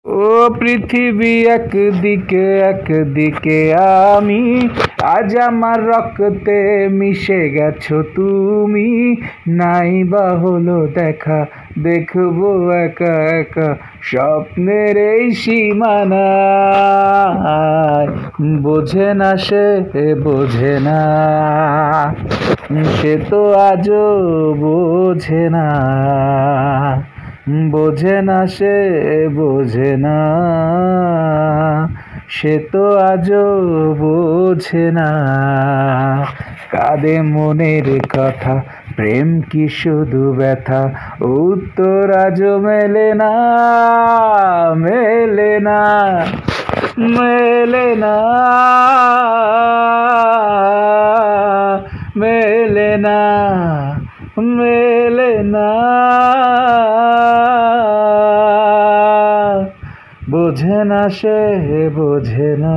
ও পৃথিবী একদিকে একদিকে আমি, আজ আমার রক্তে মিশে গেছো তুমি। নাই বা হলো দেখা, দেখবো একা একা স্বপ্নের এই সীমানায়। বোঝে না সে, বোঝে না সে তো আজও বোঝে না, বোঝে না সে, বোঝে না সে তো আজও বোঝে না। কাঁদে মনের কথা, প্রেম কি শুধু ব্যথা, উত্তর আজও মেলে না, মেলে না, মেলে না, মেলে না, মেলে না। বোঝে না সে, বোঝে না।